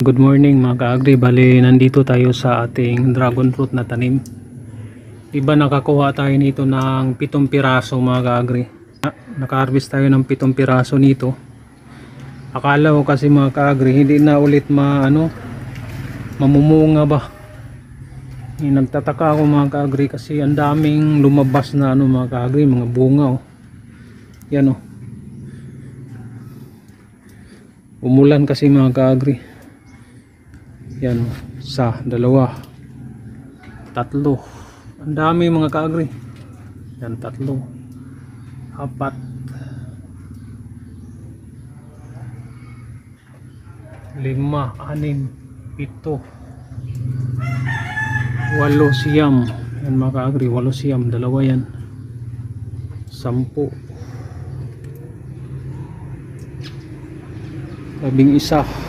Good morning mga ka-agri. Bali nandito tayo sa ating dragon fruit na tanim. Iba nakakuha tayo nito ng 7 piraso mga ka-agri. Naka-harvest tayo ng 7 piraso nito. Akala ko kasi mga ka-agri hindi na ulit mamumunga ba. Nagtataka ako mga ka-agri kasi ang daming lumabas na mga ka-agri, mga bunga Yan umulan kasi mga ka-agri. Yan isa, dalawa, tatlo. Ang dami mga ka-agri. Yan, tatlo, apat, lima, anim, pito, walo, siyam. Yan mga ka-agri, walo, siyam. Dalawa yan, 10, 11,